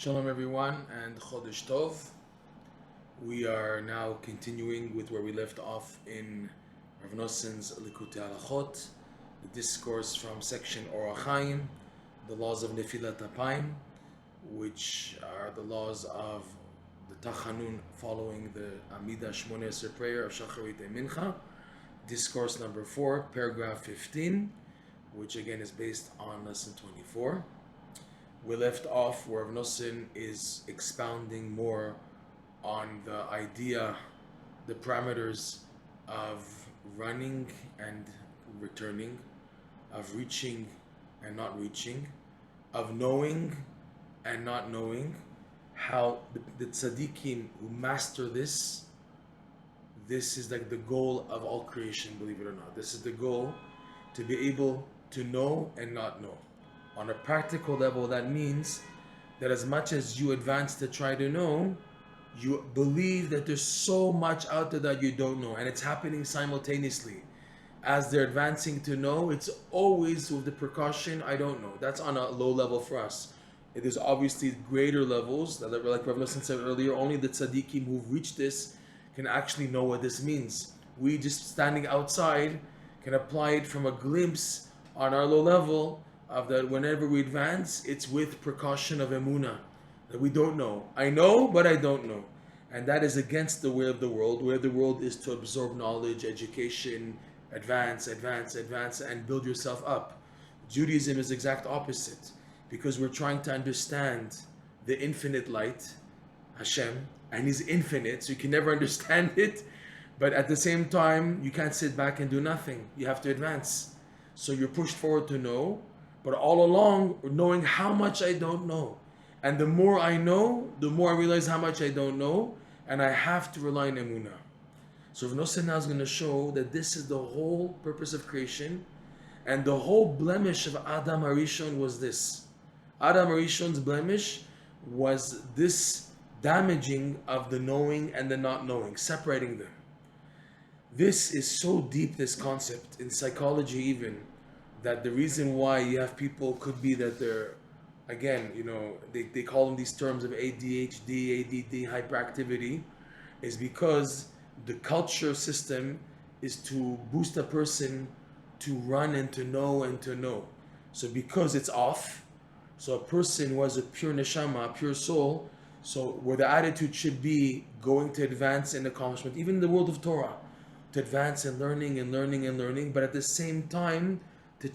Shalom everyone and Chodesh Tov. We are now continuing with where we left off in Reb Noson's Likutey Halakhot, the discourse from section Orach Chaim, the laws of Nefilat Apayim, which are the laws of the Tachanun following the Amida Shmoneh Esrei prayer of Shacharit and Mincha. Discourse number 4, paragraph 15, which again is based on lesson 24. We left off where Reb Noson is expounding more on the idea, the parameters of running and returning, of reaching and not reaching, of knowing and not knowing, how the tzaddikim who master this is like the goal of all creation, believe it or not. This is the goal, to be able to know and not know. On a practical level, that means that as much as you advance to try to know, you believe that there's so much out there that you don't know, and it's happening simultaneously. As they're advancing to know, it's always with the precaution, I don't know. That's on a low level for us. It is obviously greater levels, like Reb Noson said earlier, only the tzaddikim who've reached this can actually know what this means. We just standing outside can apply it from a glimpse on our low level, of that whenever we advance, it's with precaution of emunah, that we don't know. I know, but I don't know. And that is against the way of the world, where the world is to absorb knowledge, education, advance, and build yourself up. Judaism is the exact opposite, because we're trying to understand the infinite light, Hashem, and He's infinite, so you can never understand it, but at the same time, you can't sit back and do nothing. You have to advance. So you're pushed forward to know, but all along, knowing how much I don't know. And the more I know, the more I realize how much I don't know, and I have to rely on emunah. So Reb Noson now is going to show that this is the whole purpose of creation, and the whole blemish of Adam Harishon was this. Adam Harishon's blemish was this damaging of the knowing and the not knowing, separating them. This is so deep, this concept, in psychology even, that the reason why you have people could be that they're, again, they call them these terms of ADHD, ADD, hyperactivity, is because the culture system is to boost a person to run and to know and to know. So because it's off, so a person who has a pure neshama, a pure soul, so where the attitude should be going to advance in accomplishment, even in the world of Torah, to advance in learning, but at the same time, to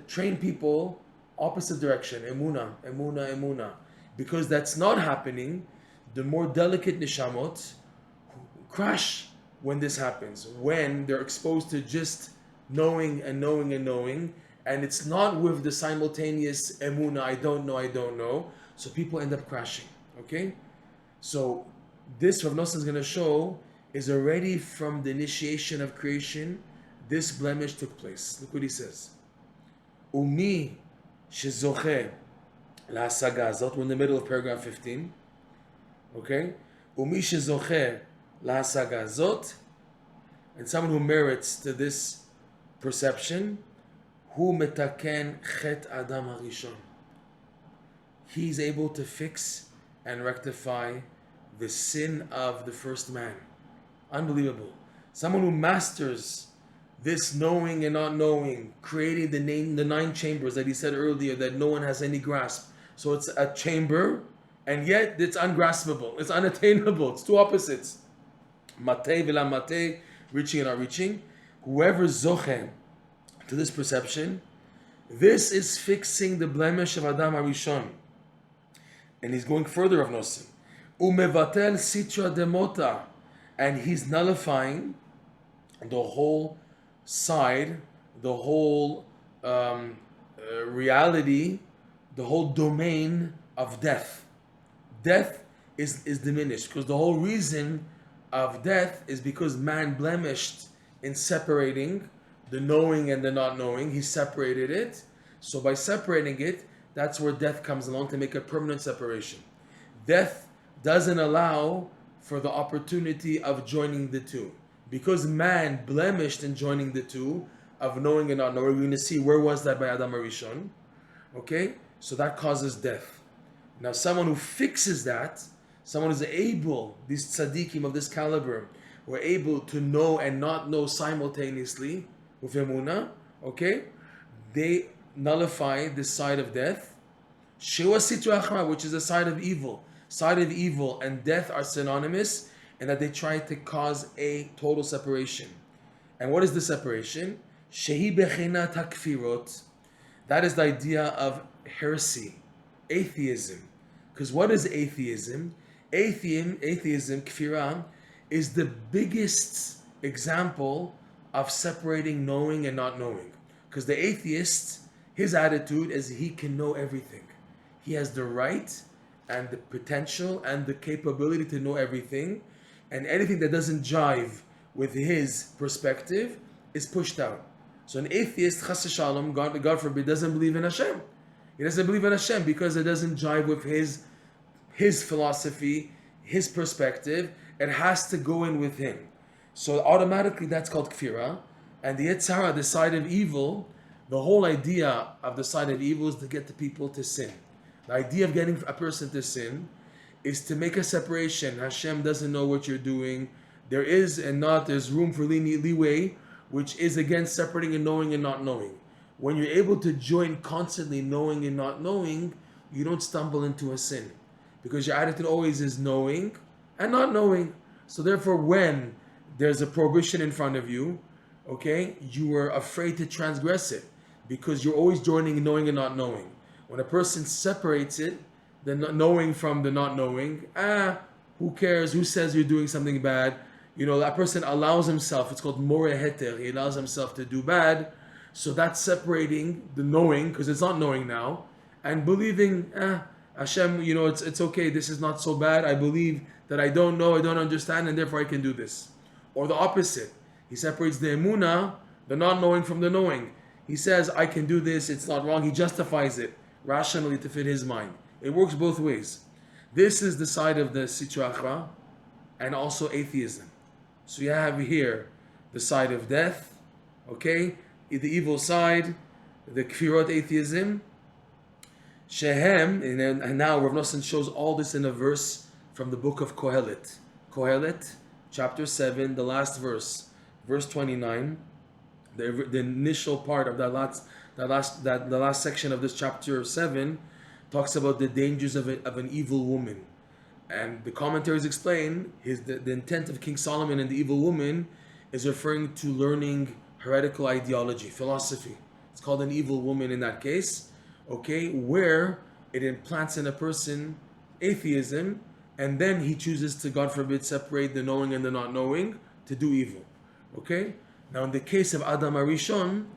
train people opposite direction, emunah. Because that's not happening, the more delicate neshamot crash when this happens, when they're exposed to just knowing, and it's not with the simultaneous emunah, I don't know, so people end up crashing, okay? So this Reb Noson is going to show is already from the initiation of creation, this blemish took place. Look what he says. Umi shezoche להשגה הזאת, we're in the middle of paragraph 15, okay? Umi shezoche להשגה הזאת, and someone who merits to this perception, hu metaken chet Adam harishon. He's able to fix and rectify the sin of the first man. Unbelievable. Someone who masters this knowing and not knowing, creating the 9 chambers that he said earlier that no one has any grasp. So it's a chamber, and yet it's ungraspable, it's unattainable, it's two opposites. Matei v'la matei, reaching and not reaching. Whoever zoche to this perception, this is fixing the blemish of Adam Harishon. And he's going further of Noson. Umevatel sitra demota, and he's nullifying the whole side, the whole reality, the whole domain of death. Death is diminished, because the whole reason of death is because man blemished in separating the knowing and the not knowing. He separated it. So by separating it, that's where death comes along, to make a permanent separation. Death doesn't allow for the opportunity of joining the two. Because man blemished in joining the two, of knowing and not knowing, we're going to see where was that by Adam Harishon. Okay? So that causes death. Now someone who fixes that, someone who's able, these tzaddikim of this caliber, were able to know and not know simultaneously with emunah, okay? They nullify this side of death, which is the side of evil. Side of evil and death are synonymous, and that they try to cause a total separation. And what is the separation? Shehi bechinat hakfirot. That is the idea of heresy, atheism. Because what is atheism? Atheism, kfirah, is the biggest example of separating knowing and not knowing. Because the atheist, his attitude is he can know everything. He has the right and the potential and the capability to know everything. And anything that doesn't jive with his perspective is pushed out. So an atheist, chas shalom, God forbid, doesn't believe in Hashem. He doesn't believe in Hashem because it doesn't jive with his philosophy, his perspective. It has to go in with him. So automatically that's called kfirah. And the Yetzer Hara, the side of evil, the whole idea of the side of evil is to get the people to sin. The idea of getting a person to sin is to make a separation. Hashem doesn't know what you're doing. There's room for leeway, which is again separating and knowing and not knowing. When you're able to join constantly knowing and not knowing, you don't stumble into a sin. Because your attitude always is knowing and not knowing. So therefore, when there's a prohibition in front of you, okay, you are afraid to transgress it. Because you're always joining knowing and not knowing. When a person separates it, the knowing from the not knowing, who cares? Who says you're doing something bad? That person allows himself, it's called more heter, he allows himself to do bad. So that's separating the knowing, because it's not knowing now, and believing, Hashem, it's okay, this is not so bad. I believe that I don't know, I don't understand, and therefore I can do this. Or the opposite. He separates the emunah, the not knowing, from the knowing. He says, I can do this, it's not wrong. He justifies it rationally to fit his mind. It works both ways. This is the side of the Sitra Achra and also atheism. So you have here the side of death, okay? The evil side, the Kfirot atheism. Shehem, and now Reb Noson shows all this in a verse from the book of Kohelet. Kohelet, chapter 7, the last verse, verse 29. The initial part of the last section of this chapter 7 talks about the dangers of an evil woman. And the commentaries explain the intent of King Solomon and the evil woman is referring to learning heretical ideology, philosophy. It's called an evil woman in that case, okay, where it implants in a person atheism, and then he chooses to, God forbid, separate the knowing and the not knowing to do evil. Okay? Now in the case of Adam Arishon,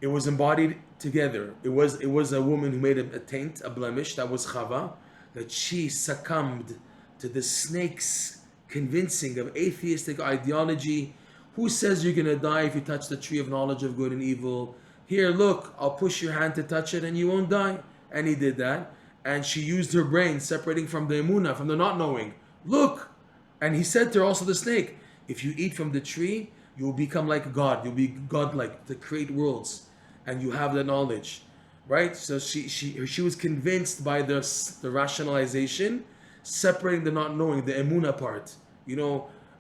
it was embodied together. It was a woman who made a taint, a blemish, that was Chava, that she succumbed to the snake's convincing of atheistic ideology. Who says you're going to die if you touch the tree of knowledge of good and evil? Here, look, I'll push your hand to touch it and you won't die. And he did that. And she used her brain, separating from the emunah, from the not knowing. Look! And he said to her, also the snake, if you eat from the tree, you will become like God. You'll be godlike to create worlds. And you have the knowledge. Right? So she was convinced by the rationalization, separating the not knowing, the emunah part.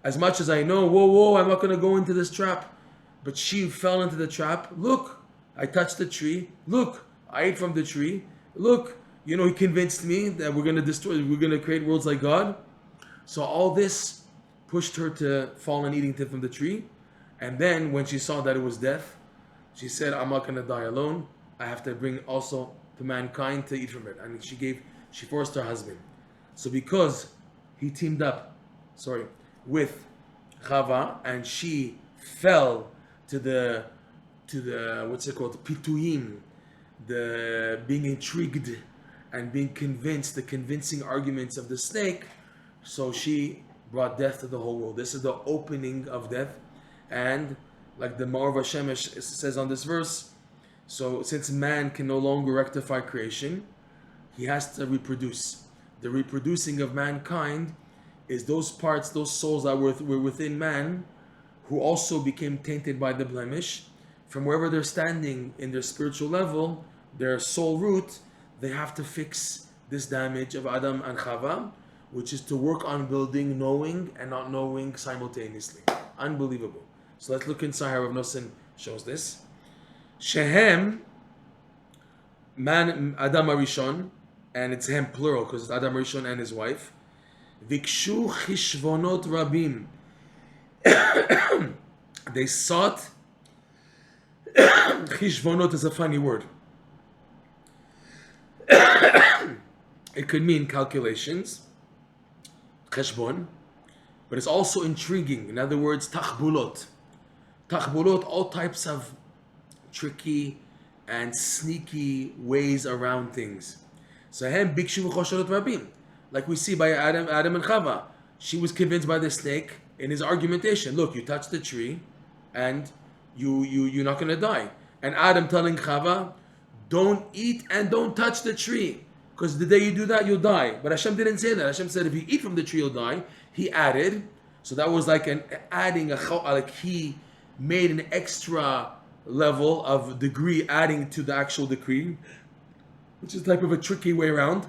As much as I know, whoa, I'm not going to go into this trap. But she fell into the trap. Look, I touched the tree. Look, I ate from the tree. Look, he convinced me that we're going to create worlds like God. So all this pushed her to fall and eating from the tree. And then when she saw that it was death, she said, I'm not going to die alone. I have to bring also to mankind to eat from it. And she forced her husband. So because he teamed up, with Chava, and she fell to the pituyim, the being intrigued and being convinced, the convincing arguments of the snake, so she brought death to the whole world. This is the opening of death. And like the Ma'or Vashemesh says on this verse, so since man can no longer rectify creation, he has to reproduce. The reproducing of mankind is those parts, those souls that were within man, who also became tainted by the blemish. From wherever they're standing in their spiritual level, their soul root, they have to fix this damage of Adam and Chava, which is to work on building knowing and not knowing simultaneously. Unbelievable. So let's look inside how Reb Noson shows this. Shehem, man Adam Arishon, and it's him plural because it's Adam Arishon and his wife. Vikshu chishvonot rabim. They sought. Chishvonot is a funny word. It could mean calculations, cheshbon, but it's also intriguing. In other words, tachbulot. Tachbulot, all types of tricky and sneaky ways around things. So hem bikshu v'choshonot rabim. Like we see by Adam and Chava. She was convinced by the snake in his argumentation. Look, you touched the tree and you're not going to die. And Adam telling Chava, don't eat and don't touch the tree. Because the day you do that, you'll die. But Hashem didn't say that. Hashem said if you eat from the tree, you'll die. He added. So that was like like he made an extra level of degree adding to the actual decree, which is type of a tricky way around.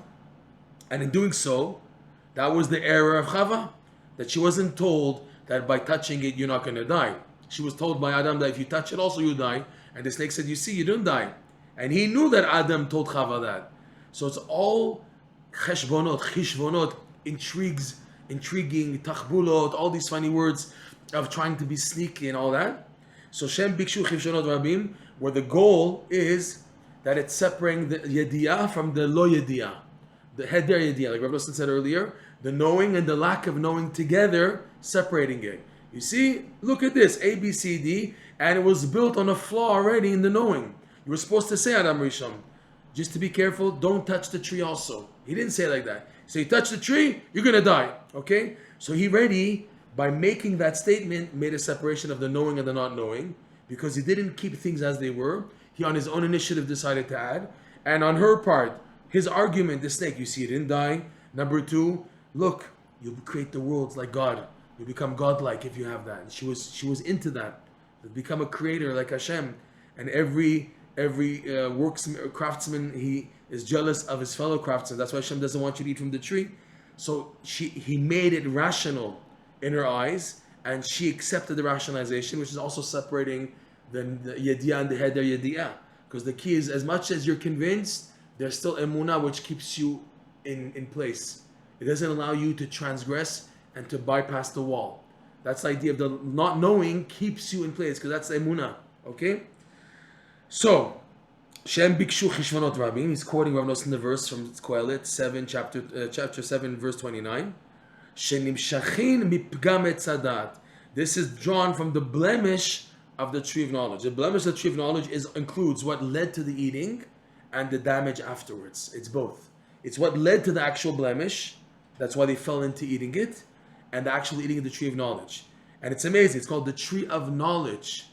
And in doing so, that was the error of Chava, that she wasn't told that by touching it, you're not going to die. She was told by Adam that if you touch it, also you die. And the snake said, you see, you didn't die. And he knew that Adam told Chava that. So it's all chishvonot, intriguing, tachbulot, all these funny words of trying to be sneaky and all that. So Shem bikshu chishvonot rabim, where the goal is that it's separating the yediyah from the lo yediyah. The heder yediyah, like Reb Noson said earlier, the knowing and the lack of knowing together, separating it. You see, look at this, A, B, C, D, and it was built on a flaw already in the knowing. You were supposed to say, Adam Rishon, just to be careful, don't touch the tree also. He didn't say it like that. So you touch the tree, you're going to die. Okay? So he already, by making that statement, made a separation of the knowing and the not knowing, because he didn't keep things as they were. He, on his own initiative, decided to add. And on her part, his argument, the snake, you see, it didn't die. Number two, look, you'll create the worlds like God. You become godlike if you have that. And she was into that. To become a creator like Hashem. And every craftsman, he is jealous of his fellow craftsmen. That's why Hashem doesn't want you to eat from the tree. So he made it rational in her eyes, and she accepted the rationalization, which is also separating the yediyah and the heder yediyah. Because the key is, as much as you're convinced, there's still emunah which keeps you in place. It doesn't allow you to transgress and to bypass the wall. That's the idea of the not knowing keeps you in place, because that's emunah. Okay? So, Shem bikshu chishvonot rabim. He's quoting Reb Noson the verse from Kohelet 7, chapter 7, verse 29. Shenimshachin mipgam etzadat. This is drawn from the blemish of the tree of knowledge. The blemish of the tree of knowledge includes what led to the eating and the damage afterwards. It's both. It's what led to the actual blemish. That's why they fell into eating it, and the actual eating of the tree of knowledge. And it's amazing. It's called the tree of knowledge.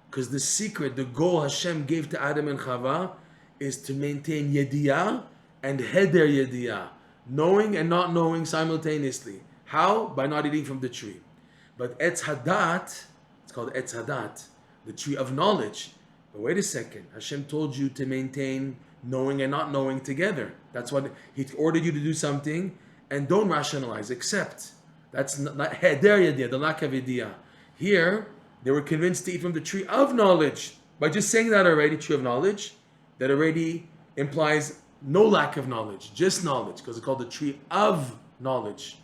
Because the secret, the goal Hashem gave to Adam and Chava is to maintain yediyah and heder yediyah, knowing and not knowing simultaneously. How? By not eating from the tree. But Etz Hadat, it's called Etz Hadat, the tree of knowledge. But wait a second, Hashem told you to maintain knowing and not knowing together. That's what He ordered you to do something, and don't rationalize, accept. That's not heder yediyah, the lack of yediyah. Here, they were convinced to eat from the tree of knowledge. By just saying that already, tree of knowledge, that already implies no lack of knowledge, just knowledge, because it's called the tree of knowledge.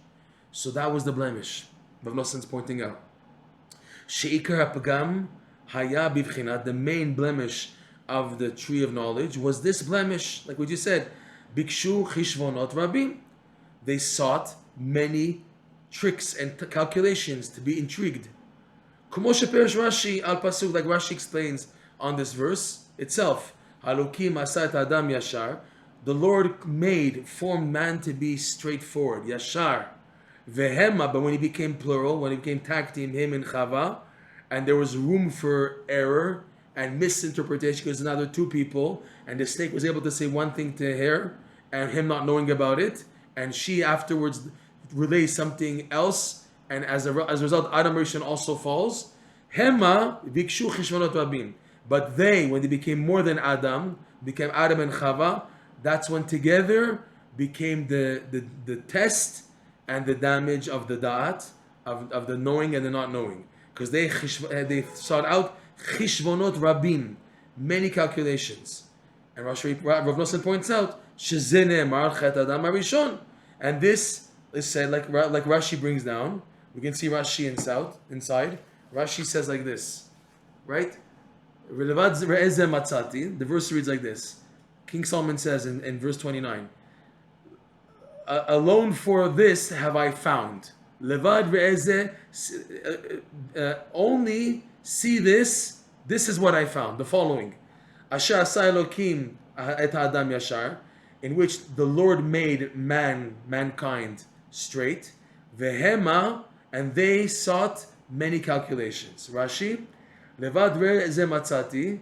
So that was the blemish. Reb Noson's pointing out. Sheikar hapagam haya bivchinat, the main blemish of the tree of knowledge was this blemish, like we just said, bikshu chishvonot rabim. They sought many tricks and calculations to be intrigued. Rashi al pasuk, like Rashi explains on this verse itself. Halukim asat adam yashar. The Lord formed man to be straightforward, yashar. Vehema, but when he became plural, when he became tag team, him and Chava, and there was room for error and misinterpretation because now there are two people, and the snake was able to say one thing to her, and him not knowing about it, and she afterwards relays something else. And as a result, Adam Rishon also falls. Hema vikshu chishvonot rabim. But they, when they became more than Adam, became Adam and Chava, that's when together became the test and the damage of the da'at, of the knowing and the not knowing. Because they sought out chishvonot rabim, many calculations. And Reb Noson points out, shezeh ne'emar chet adam harishon. And this is said, like Rashi brings down. We can see Rashi inside. Rashi says like this, right? The verse reads like this. King Solomon says in verse 29, alone for this have I found. Levad only see this. This is what I found. The following: Asher asa Elokim et Adam yashar, in which the Lord made mankind straight. Vehema, and they sought many calculations. Rashi: Levad re'ezeh matzati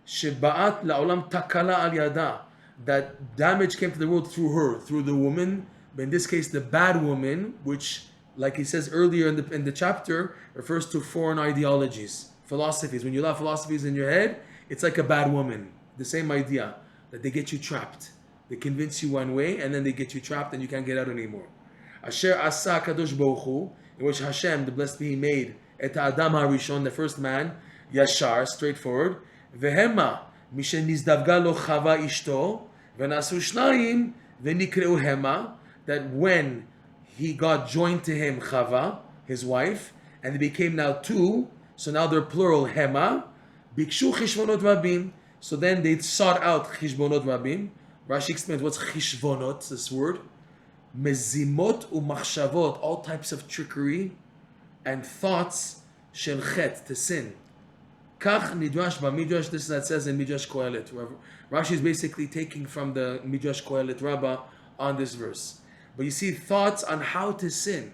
sheba'at la'olam takala al yada, that damage came to the world through her, through the woman, but in this case the bad woman, which, like he says earlier in the chapter, refers to foreign ideologies, philosophies. When you allow philosophies in your head, it's like a bad woman. The same idea, that they get you trapped. They convince you one way, and then they get you trapped, and you can't get out anymore. Asher asa kadosh baruch hu, in which Hashem, the blessed be He, made et Adam harishon, the first man, yashar, straightforward. Vehema mishenizdavga lo chava ishto venasu shnayim venikreu hema, that when he got joined to him Chava, his wife, and they became now two, so now they're plural, hema, bikshu chishvonot rabim, so then they sought out chishvonot rabim. Rashi explains what's chishvonot, this word. Mezimot umachshavot, all types of trickery and thoughts, shel chet, to sin. Kach nidrash b'midrash, this is that says in Midrash Kohelet. Rashi is basically taking from the Midrash Kohelet Rabbah on this verse. But you see thoughts on how to sin.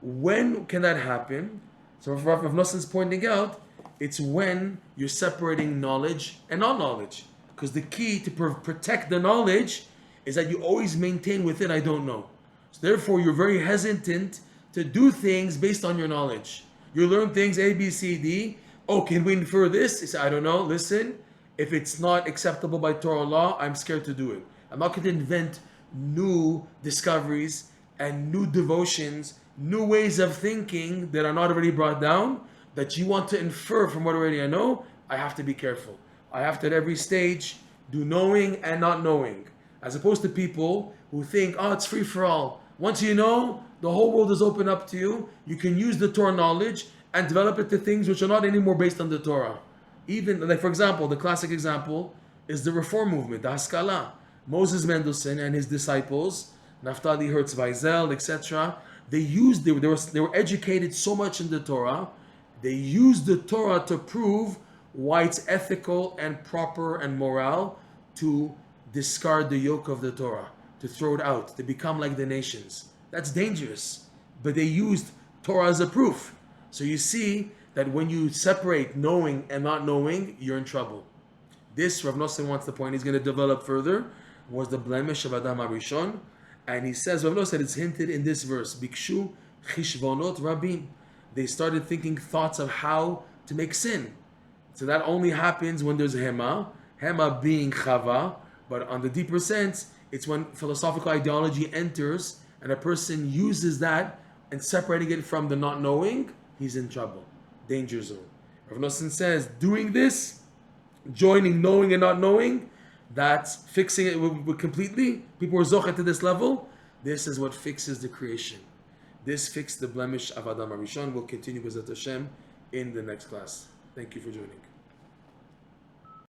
When can that happen? So Rav Noson is pointing out, it's when you're separating knowledge and non-knowledge. Because the key to protect the knowledge is that you always maintain within I don't know. So therefore you're very hesitant to do things based on your knowledge. You learn things A, B, C, D. Oh, can we infer this? You say, I don't know. Listen, if it's not acceptable by Torah law, I'm scared to do it. I'm not going to invent new discoveries and new devotions, new ways of thinking that are not already brought down, that you want to infer from what already I know. I have to be careful. I have to at every stage do knowing and not knowing. As opposed to people who think, oh, it's free for all. Once you know, the whole world is open up to you. You can use the Torah knowledge and develop it to things which are not anymore based on the Torah. Even, like for example, the classic example is the Reform movement, the Haskalah. Moses Mendelssohn and his disciples, Naftali Hertz Weisel, etc., they were educated so much in the Torah, they used the Torah to prove why it's ethical and proper and moral to discard the yoke of the Torah, to throw it out, to become like the nations. That's dangerous. But they used Torah as a proof. So you see that when you separate knowing and not knowing, you're in trouble. This, Reb Noson wants the point he's going to develop further, was the blemish of Adam HaRishon. And he says, Reb Noson, it's hinted in this verse, Bikshu chishvonot rabim. They started thinking thoughts of how to make sin. So that only happens when there's Hema being Chava, but on the deeper sense, it's when philosophical ideology enters and a person uses that and separating it from the not knowing, he's in trouble. Danger zone. Reb Noson says, doing this, joining knowing and not knowing, that's fixing it completely. People are zochet to this level. This is what fixes the creation. This fixed the blemish of Adam HaRishon. We'll continue with Hashem in the next class. Thank you for joining.